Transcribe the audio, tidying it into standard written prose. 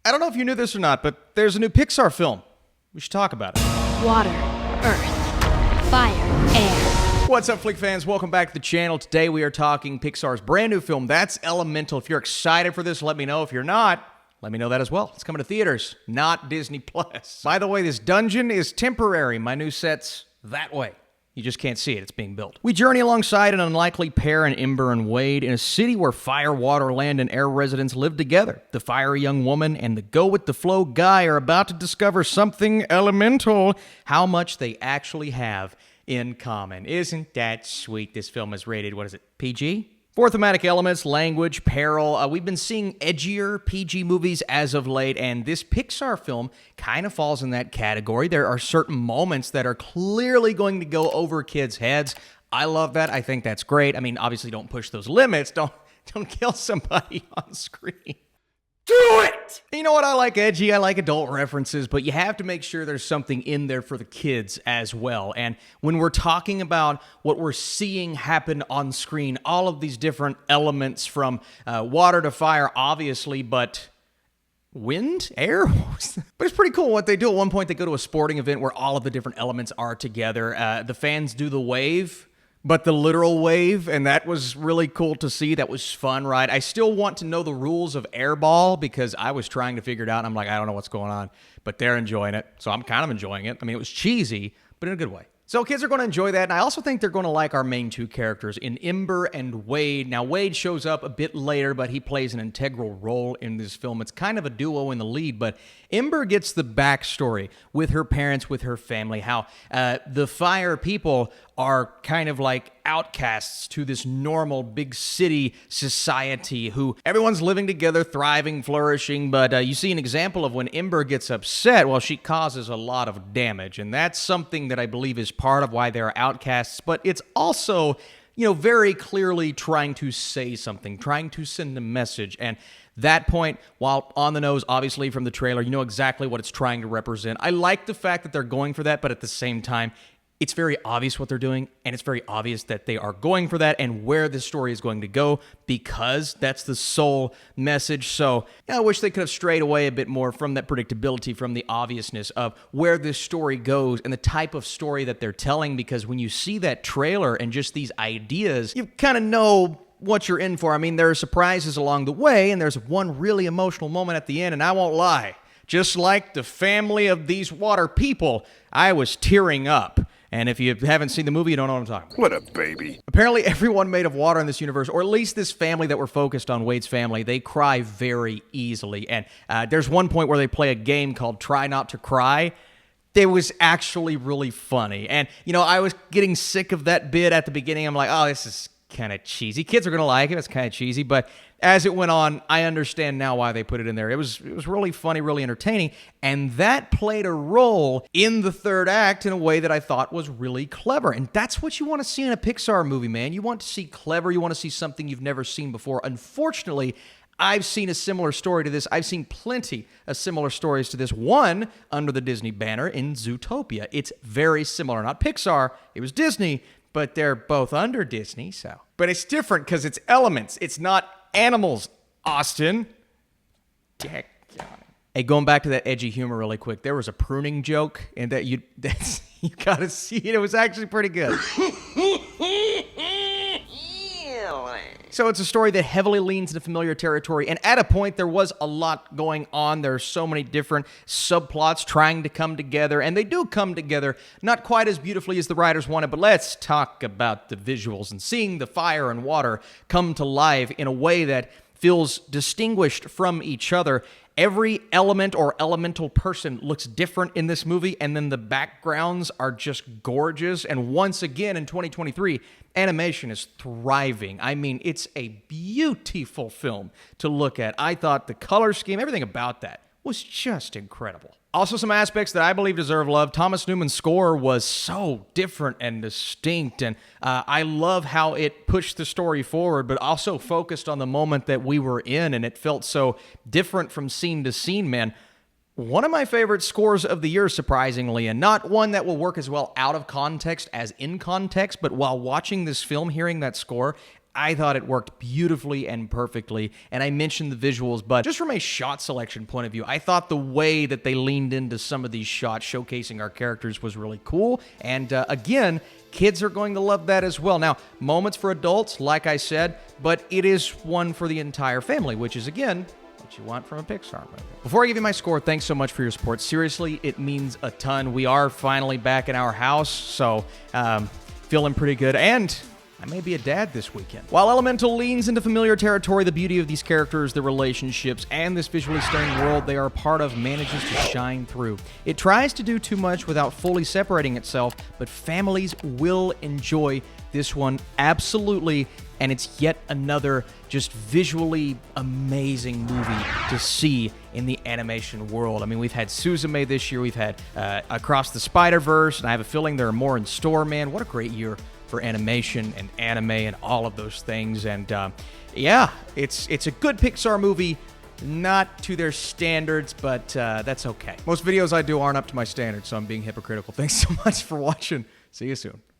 I don't know if you knew this or not, but there's a new Pixar film. We should talk about it. Water, earth, fire, air. What's up, Flick fans? Welcome back to the channel. Today we are talking Pixar's brand new film, That's Elemental. If you're excited for this, let me know. If you're not, let me know that as well. It's coming to theaters, not Disney+. By the way, this dungeon is temporary. My new set's that way. You just can't see it. It's being built. We journey alongside an unlikely pair in Ember and Wade in a city where fire, water, land, and air residents live together. The fiery young woman and the go-with-the-flow guy are about to discover something elemental, how much they actually have in common. Isn't that sweet? This film is rated, what is it, PG? Four thematic elements: language, peril. We've been seeing edgier PG movies as of late, and this Pixar film kind of falls in that category. There are certain moments that are clearly going to go over kids' heads. I love that. I think that's great. I mean, obviously, don't push those limits. Don't kill somebody on screen. Do it! You know what? I like edgy, I like adult references, but you have to make sure there's something in there for the kids as well. And when we're talking about what we're seeing happen on screen, all of these different elements from water to fire, obviously, but wind? Air? But it's pretty cool what they do. At one point, they go to a sporting event where all of the different elements are together. The fans do the wave, but the literal wave, and that was really cool to see. That was fun, right? I still want to know the rules of airball because I was trying to figure it out, and I'm like, I don't know what's going on, but they're enjoying it, so I'm kind of enjoying it. I mean, it was cheesy, but in a good way. So kids are going to enjoy that, and I also think they're going to like our main two characters in Ember and Wade. Now, Wade shows up a bit later, but he plays an integral role in this film. It's kind of a duo in the lead, but Ember gets the backstory with her parents, with her family, how the fire people are kind of like outcasts to this normal big city society who everyone's living together, thriving, flourishing, but you see an example of when Ember gets upset, well, she causes a lot of damage, and that's something that I believe is part of why they're outcasts, but it's also, you know, very clearly trying to say something, trying to send a message, and that point, while on the nose, obviously, from the trailer, you know exactly what it's trying to represent. I like the fact that they're going for that, but at the same time, it's very obvious what they're doing, and it's very obvious that they are going for that and where this story is going to go because that's the sole message. So I wish they could have strayed away a bit more from that predictability, from the obviousness of where this story goes and the type of story that they're telling, because when you see that trailer and just these ideas, you kind of know what you're in for. I mean, there are surprises along the way, and there's one really emotional moment at the end, and I won't lie. Just like the family of these water people, I was tearing up. And if you haven't seen the movie, you don't know what I'm talking about. What a baby. Apparently, everyone made of water in this universe, or at least this family that we're focused on, Wade's family, they cry very easily. And there's one point where they play a game called Try Not to Cry. It was actually really funny. And, you know, I was getting sick of that bit at the beginning. I'm like, oh, this is kind of cheesy. Kids are going to like it. It's kind of cheesy. But as it went on, I understand now why they put it in there. It was really funny, really entertaining, and that played a role in the third act in a way that I thought was really clever. And that's what you want to see in a Pixar movie, man. You want to see clever. You want to see something you've never seen before. Unfortunately, I've seen a similar story to this. I've seen plenty of similar stories to this. One under the Disney banner in Zootopia. It's very similar. Not Pixar. It was Disney, but they're both under Disney, so. But it's different because it's elements. It's not animals, Austin. Hey, going back to that edgy humor really quick, there was a pruning joke, and you gotta see it. It was actually pretty good. So it's a story that heavily leans into familiar territory, and at a point, there was a lot going on. There are so many different subplots trying to come together, and they do come together, not quite as beautifully as the writers wanted, but let's talk about the visuals and seeing the fire and water come to life in a way that feels distinguished from each other. Every element or elemental person looks different in this movie, and then the backgrounds are just gorgeous. And once again, in 2023, animation is thriving. I mean, it's a beautiful film to look at. I thought the color scheme, everything about that was just incredible. Also, some aspects that I believe deserve love. Thomas Newman's score was so different and distinct, and I love how it pushed the story forward, but also focused on the moment that we were in, and it felt so different from scene to scene, man. One of my favorite scores of the year, surprisingly, and not one that will work as well out of context as in context, but while watching this film, hearing that score, I thought it worked beautifully and perfectly. And I mentioned the visuals, but just from a shot selection point of view, I thought the way that they leaned into some of these shots showcasing our characters was really cool. And again, kids are going to love that as well. Now, moments for adults, like I said, but it is one for the entire family, which is, again, what you want from a Pixar movie. Before I give you my score, thanks so much for your support. Seriously, it means a ton. We are finally back in our house, so feeling pretty good. And I may be a dad this weekend. While Elemental leans into familiar territory, the beauty of these characters, their relationships, and this visually stunning world they are a part of manages to shine through. It tries to do too much without fully separating itself, but families will enjoy this one absolutely, and it's yet another just visually amazing movie to see in the animation world. I mean, we've had Suzume this year, we've had Across the Spider-Verse, and I have a feeling there are more in store, man. What a great year for animation and anime and all of those things. And yeah, it's a good Pixar movie, not to their standards, but that's okay. Most videos I do aren't up to my standards, so I'm being hypocritical. Thanks so much for watching. See you soon.